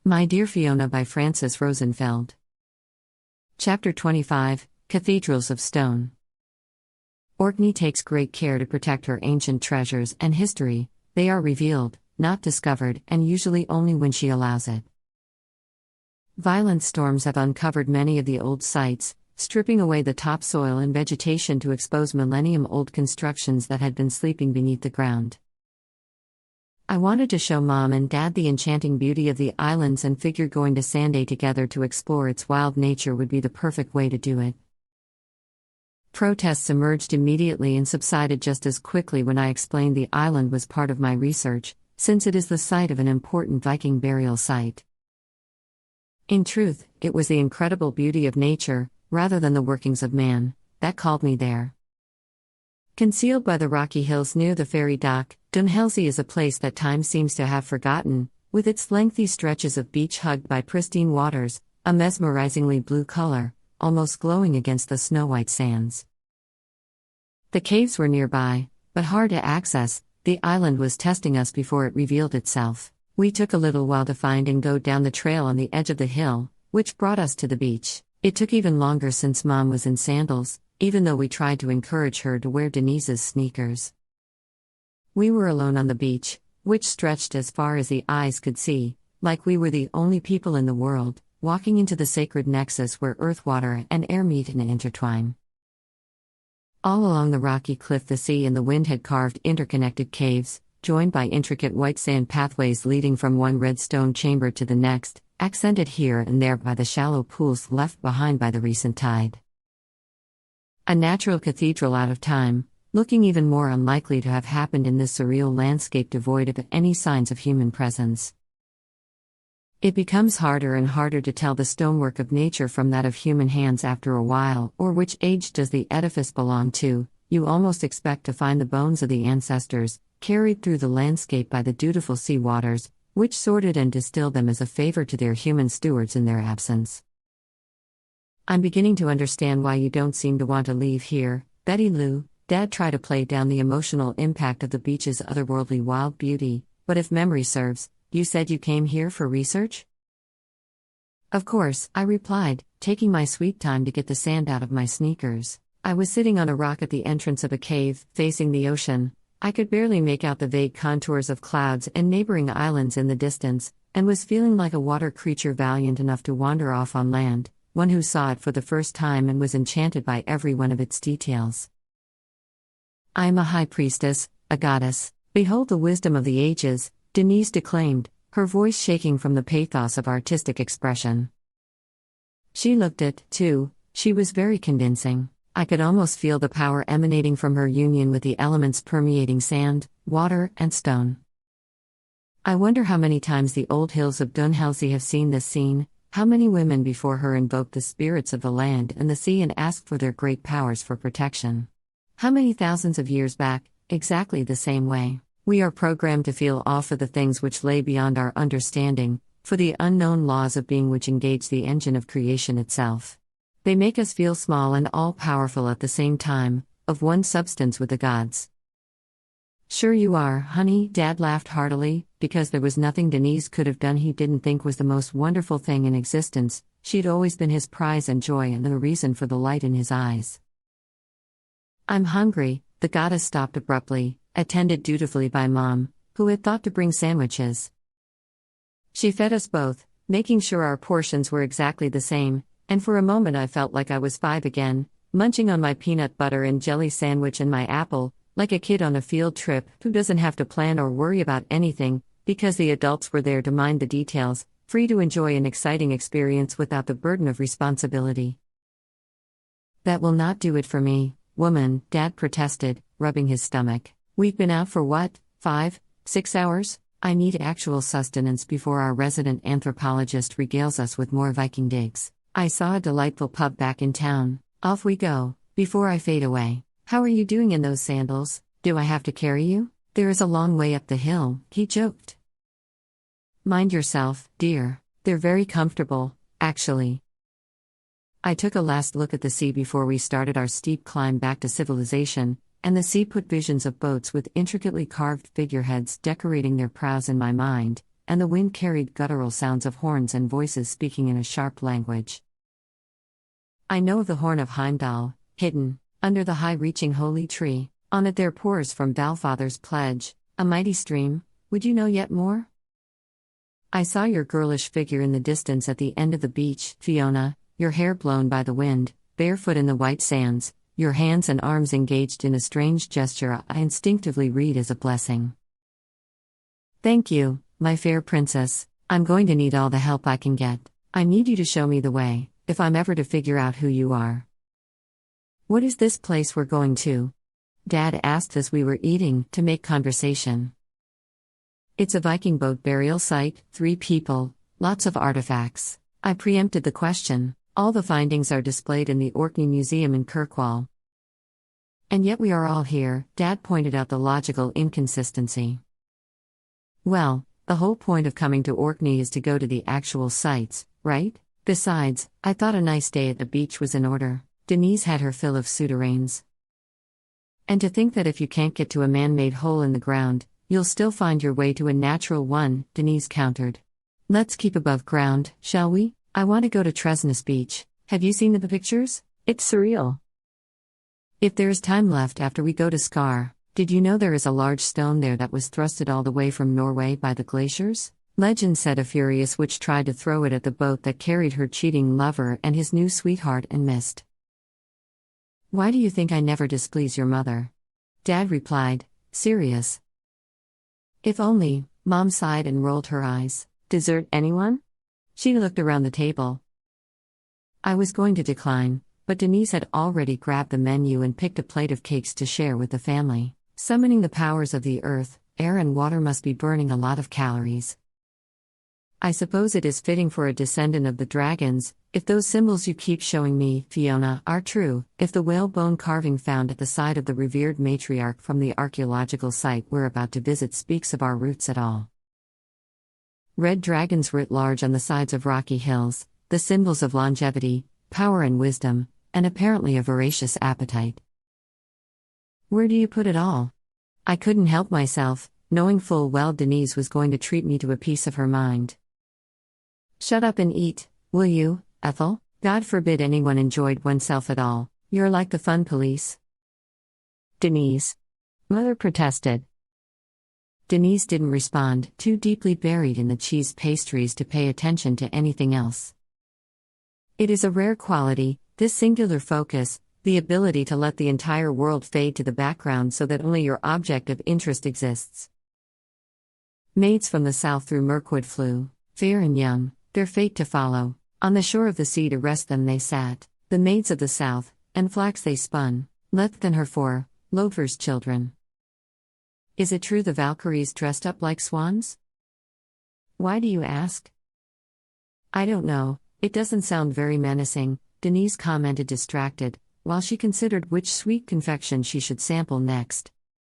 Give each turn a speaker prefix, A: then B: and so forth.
A: My Dear Fiona by Frances Rosenfeld. Chapter 25, Cathedrals of Stone. Orkney takes great care to protect her ancient treasures and history. They are revealed, not discovered, and usually only when she allows it. Violent storms have uncovered many of the old sites, stripping away the topsoil and vegetation to expose millennium-old constructions that had been sleeping beneath the ground. I wanted to show Mom and Dad the enchanting beauty of the islands and figured going to Sanday together to explore its wild nature would be the perfect way to do it. Protests emerged immediately and subsided just as quickly when I explained the island was part of my research, since it is the site of an important Viking burial site. In truth, it was the incredible beauty of nature, rather than the workings of man, that called me there. Concealed by the rocky hills near the ferry dock, Doun Helzie is a place that time seems to have forgotten, with its lengthy stretches of beach hugged by pristine waters, a mesmerizingly blue color, almost glowing against the snow-white sands. The caves were nearby, but hard to access. The island was testing us before it revealed itself. We took a little while to find and go down the trail on the edge of the hill, which brought us to the beach. It took even longer since Mom was in sandals, even though we tried to encourage her to wear Denise's sneakers. We were alone on the beach, which stretched as far as the eyes could see, like we were the only people in the world, walking into the sacred nexus where earth, water, and air meet and intertwine. All along the rocky cliff the sea and the wind had carved interconnected caves, joined by intricate white sand pathways leading from one red stone chamber to the next, accented here and there by the shallow pools left behind by the recent tide. A natural cathedral out of time, looking even more unlikely to have happened in this surreal landscape devoid of any signs of human presence. It becomes harder and harder to tell the stonework of nature from that of human hands after a while, or which age does the edifice belong to. You almost expect to find the bones of the ancestors, carried through the landscape by the dutiful sea waters, which sorted and distilled them as a favor to their human stewards in their absence. I'm beginning to understand why you don't seem to want to leave here, Betty Lou. Dad tried to play down the emotional impact of the beach's otherworldly wild beauty, but if memory serves, you said you came here for research? Of course, I replied, taking my sweet time to get the sand out of my sneakers. I was sitting on a rock at the entrance of a cave, facing the ocean. I could barely make out the vague contours of clouds and neighboring islands in the distance, and was feeling like a water creature valiant enough to wander off on land, one who saw it for the first time and was enchanted by every one of its details. I am a high priestess, a goddess. Behold the wisdom of the ages, Denise declaimed, her voice shaking from the pathos of artistic expression. She looked it, too. She was very convincing. I could almost feel the power emanating from her union with the elements permeating sand, water, and stone. I wonder how many times the old hills of Doun Helzie have seen this scene, how many women before her invoked the spirits of the land and the sea and asked for their great powers for protection. How many thousands of years back, exactly the same way, we are programmed to feel awe for the things which lay beyond our understanding, for the unknown laws of being which engage the engine of creation itself. They make us feel small and all-powerful at the same time, of one substance with the gods. Sure you are, honey, Dad laughed heartily, because there was nothing Denise could have done he didn't think was the most wonderful thing in existence. She'd always been his prize and joy and the reason for the light in his eyes. I'm hungry, the goddess stopped abruptly, attended dutifully by Mom, who had thought to bring sandwiches. She fed us both, making sure our portions were exactly the same, and for a moment I felt like I was 5 again, munching on my peanut butter and jelly sandwich and my apple, like a kid on a field trip who doesn't have to plan or worry about anything, because the adults were there to mind the details, free to enjoy an exciting experience without the burden of responsibility. That will not do it for me, woman, Dad protested, rubbing his stomach. We've been out for what, 5, 6 hours? I need actual sustenance before our resident anthropologist regales us with more Viking digs. I saw a delightful pub back in town. Off we go, before I fade away. How are you doing in those sandals? Do I have to carry you? There is a long way up the hill, he joked. Mind yourself, dear. They're very comfortable, actually. I took a last look at the sea before we started our steep climb back to civilization, and the sea put visions of boats with intricately carved figureheads decorating their prows in my mind, and the wind carried guttural sounds of horns and voices speaking in a sharp language. I know of the horn of Heimdall, hidden under the high-reaching holy tree. On it there pours from Valfather's pledge a mighty stream. Would you know yet more? I saw your girlish figure in the distance at the end of the beach, Fiona, your hair blown by the wind, barefoot in the white sands, your hands and arms engaged in a strange gesture I instinctively read as a blessing. Thank you, my fair princess. I'm going to need all the help I can get. I need you to show me the way, if I'm ever to figure out who you are. What is this place we're going to? Dad asked as we were eating, to make conversation. It's a Viking boat burial site, 3 people, lots of artifacts. I preempted the question. All the findings are displayed in the Orkney Museum in Kirkwall. And yet we are all here, Dad pointed out the logical inconsistency. Well, the whole point of coming to Orkney is to go to the actual sites, right? Besides, I thought a nice day at the beach was in order. Denise had her fill of souterrains. And to think that if you can't get to a man-made hole in the ground, you'll still find your way to a natural one, Denise countered. Let's keep above ground, shall we? I want to go to Tresness Beach. Have you seen the pictures? It's surreal. If there is time left after we go to Skar, did you know there is a large stone there that was thrusted all the way from Norway by the glaciers? Legend said a furious witch tried to throw it at the boat that carried her cheating lover and his new sweetheart and missed. Why do you think I never displease your mother? Dad replied, serious. If only, Mom sighed and rolled her eyes. Dessert anyone? She looked around the table. I was going to decline, but Denise had already grabbed the menu and picked a plate of cakes to share with the family. Summoning the powers of the earth, air and water must be burning a lot of calories. I suppose it is fitting for a descendant of the dragons, if those symbols you keep showing me, Fiona, are true, if the whalebone carving found at the side of the revered matriarch from the archaeological site we're about to visit speaks of our roots at all. Red dragons writ large on the sides of rocky hills, the symbols of longevity, power and wisdom, and apparently a voracious appetite. Where do you put it all? I couldn't help myself, knowing full well Denise was going to treat me to a piece of her mind. Shut up and eat, will you, Ethel? God forbid anyone enjoyed oneself at all. You're like the fun police. Denise. Mother protested. Denise didn't respond, too deeply buried in the cheese pastries to pay attention to anything else. It is a rare quality, this singular focus, the ability to let the entire world fade to the background so that only your object of interest exists. Maids from the south through Mirkwood flew, fair and young, their fate to follow. On the shore of the sea to rest them they sat, the maids of the south, and flax they spun, left than her for, Lodver's children. Is it true the Valkyries dressed up like swans? Why do you ask? I don't know, it doesn't sound very menacing, Denise commented distracted, while she considered which sweet confection she should sample next.